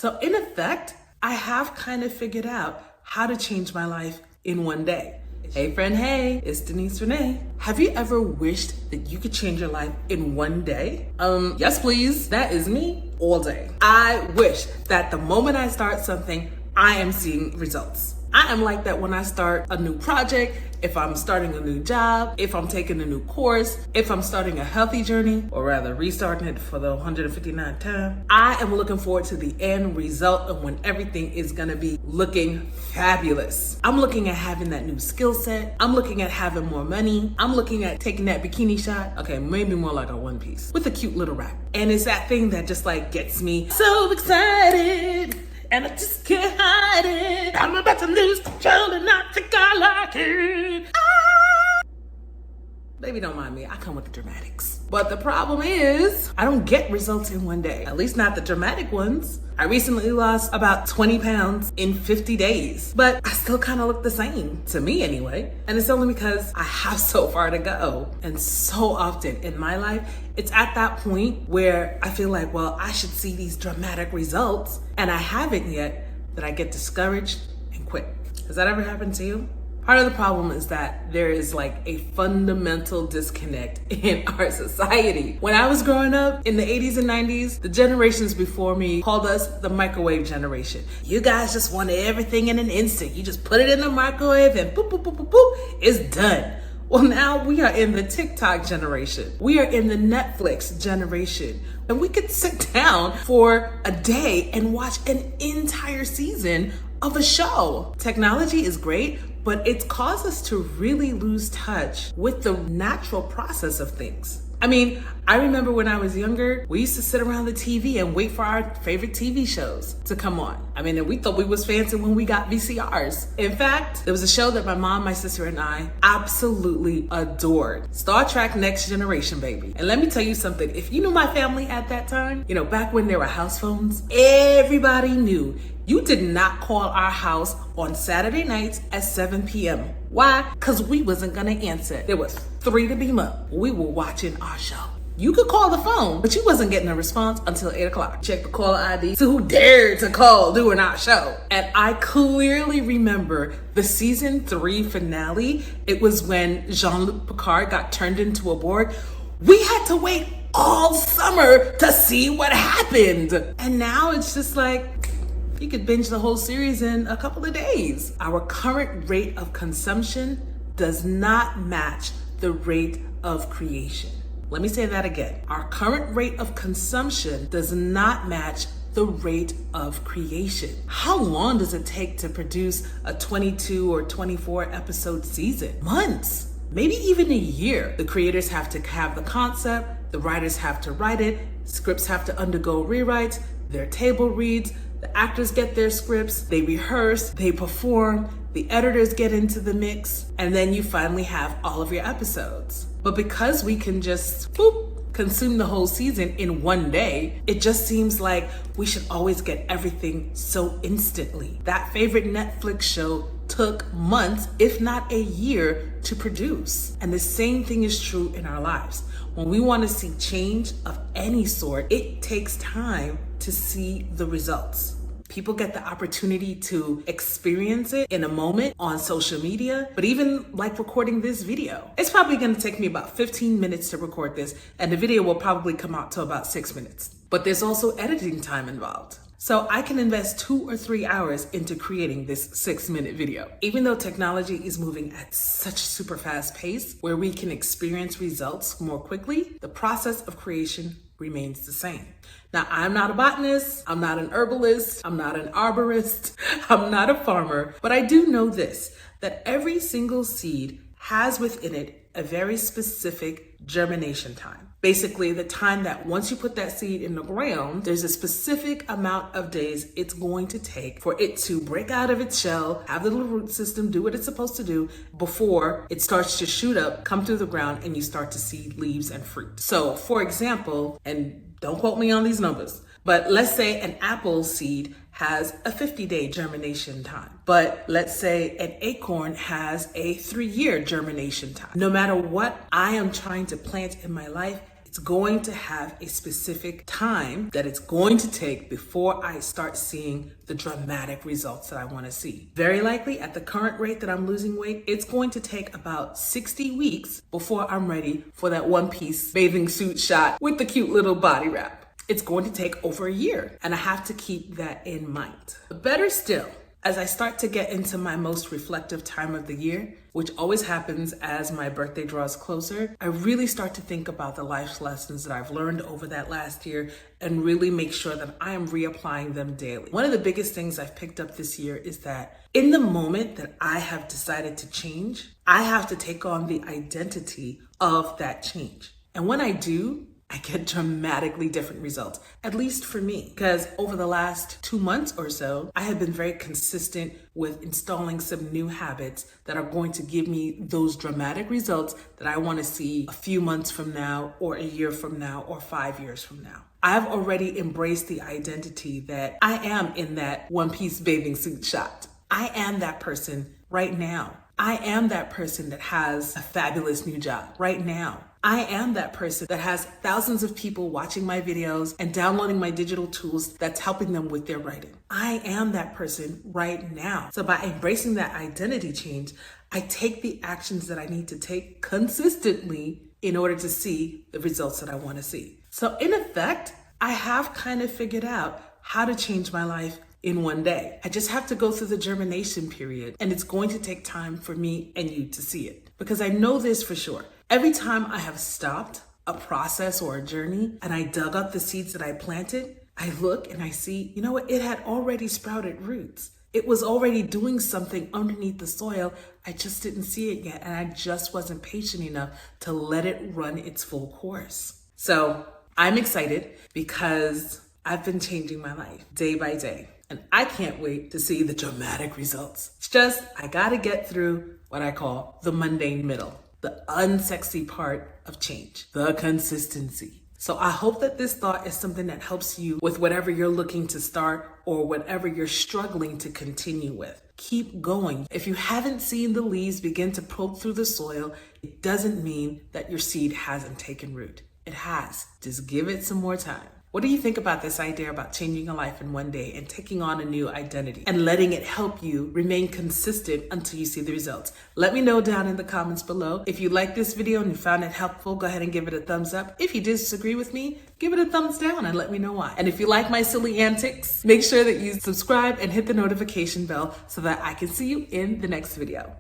So in effect, I have kind of figured out how to change my life in one day. Hey friend, hey, it's Denise Renee. Have you ever wished that you could change your life in one day? Yes please, that is me all day. I wish that the moment I start something, I am seeing results. I am like that when I start a new project, if I'm starting a new job, if I'm taking a new course, if I'm starting a healthy journey, or rather restarting it for the 159th time. I am looking forward to the end result of when everything is gonna be looking fabulous. I'm looking at having that new skill set. I'm looking at having more money. I'm looking at taking that bikini shot. Okay, maybe more like a one piece with a cute little wrap. And it's that thing that just like gets me so excited. And I just can't hide it. I'm about to lose control and not think I like it. Baby, don't mind me. I come with the dramatics. But the problem is, I don't get results in one day. At least not the dramatic ones. I recently lost about 20 pounds in 50 days. But I still kind of look the same, to me anyway. And it's only because I have so far to go. And so often in my life, it's at that point where I feel like, well, I should see these dramatic results. And I haven't yet, that I get discouraged and quit. Has that ever happened to you? Part of the problem is that there is like a fundamental disconnect in our society. When I was growing up in the 80s and 90s, the generations before me called us the microwave generation. You guys just wanted everything in an instant. You just put it in the microwave and boop, boop, boop, boop, boop, it's done. Well, now we are in the TikTok generation. We are in the Netflix generation. And we could sit down for a day and watch an entire season of a show. Technology is great, but it's caused us to really lose touch with the natural process of things. I mean, I remember when I was younger, we used to sit around the TV and wait for our favorite TV shows to come on. I mean, and we thought we was fancy when we got VCRs. In fact, there was a show that my mom, my sister, and I absolutely adored. Star Trek Next Generation, baby. And let me tell you something, if you knew my family at that time, you know, back when there were house phones, everybody knew you did not call our house on Saturday nights at 7 p.m. Why? Because we wasn't gonna answer. There was 3 to beam up. We were watching our show. You could call the phone, but you wasn't getting a response until 8 o'clock. Check the caller ID to who dared to call during our show. And I clearly remember the season 3 finale. It was when Jean-Luc Picard got turned into a Borg. We had to wait all summer to see what happened. And now it's just like, you could binge the whole series in a couple of days. Our current rate of consumption does not match the rate of creation. Let me say that again. Our current rate of consumption does not match the rate of creation. How long does it take to produce a 22 or 24 episode season? Months, maybe even a year. The creators have to have the concept, the writers have to write it, scripts have to undergo rewrites, their table reads, the actors get their scripts, they rehearse, they perform, the editors get into the mix, and then you finally have all of your episodes. But because we can just consume the whole season in one day, it just seems like we should always get everything so instantly. That favorite Netflix show took months, if not a year, to produce. And the same thing is true in our lives. When we want to see change of any sort, it takes time to see the results. People get the opportunity to experience it in a moment on social media, but even like recording this video, it's probably gonna take me about 15 minutes to record this, and the video will probably come out to about 6 minutes. But there's also editing time involved. So I can invest 2 or 3 hours into creating this 6-minute video. Even though technology is moving at such a super fast pace where we can experience results more quickly, the process of creation remains the same. Now, I'm not a botanist, I'm not an herbalist, I'm not an arborist, I'm not a farmer, but I do know this, that every single seed has within it a very specific germination time. Basically, the time that once you put that seed in the ground, there's a specific amount of days it's going to take for it to break out of its shell, have the little root system, do what it's supposed to do before it starts to shoot up, come through the ground, and you start to see leaves and fruit. So, for example, and don't quote me on these numbers, but let's say an apple seed has a 50-day germination time. But let's say an acorn has a 3-year germination time. No matter what I am trying to plant in my life, It's going to have a specific time that it's going to take before I start seeing the dramatic results that I want to see. Very likely at the current rate that I'm losing weight, it's going to take about 60 weeks before I'm ready for that one-piece bathing suit shot with the cute little body wrap. It's going to take over a year, and I have to keep that in mind. But better still, as I start to get into my most reflective time of the year, which always happens as my birthday draws closer, I really start to think about the life lessons that I've learned over that last year and really make sure that I am reapplying them daily. One of the biggest things I've picked up this year is that in the moment that I have decided to change, I have to take on the identity of that change. And when I do, I get dramatically different results, at least for me, because over the last 2 months or so, I have been very consistent with installing some new habits that are going to give me those dramatic results that I want to see a few months from now, or a year from now, or 5 years from now. I've already embraced the identity that I am in that one-piece bathing suit shot. I am that person right now. I am that person that has a fabulous new job right now. I am that person that has thousands of people watching my videos and downloading my digital tools that's helping them with their writing. I am that person right now. So by embracing that identity change, I take the actions that I need to take consistently in order to see the results that I want to see. So in effect, I have kind of figured out how to change my life in one day. I just have to go through the germination period, and it's going to take time for me and you to see it. Because I know this for sure. Every time I have stopped a process or a journey and I dug up the seeds that I planted, I look and I see, you know what? It had already sprouted roots. It was already doing something underneath the soil. I just didn't see it yet, and I just wasn't patient enough to let it run its full course. So I'm excited because I've been changing my life day by day. And I can't wait to see the dramatic results. It's just, I gotta get through what I call the mundane middle, the unsexy part of change, the consistency. So I hope that this thought is something that helps you with whatever you're looking to start or whatever you're struggling to continue with. Keep going. If you haven't seen the leaves begin to poke through the soil, it doesn't mean that your seed hasn't taken root. It has. Just give it some more time. What do you think about this idea about changing your life in one day and taking on a new identity and letting it help you remain consistent until you see the results? Let me know down in the comments below. If you like this video and you found it helpful, go ahead and give it a thumbs up. If you disagree with me, give it a thumbs down and let me know why. And if you like my silly antics, make sure that you subscribe and hit the notification bell so that I can see you in the next video.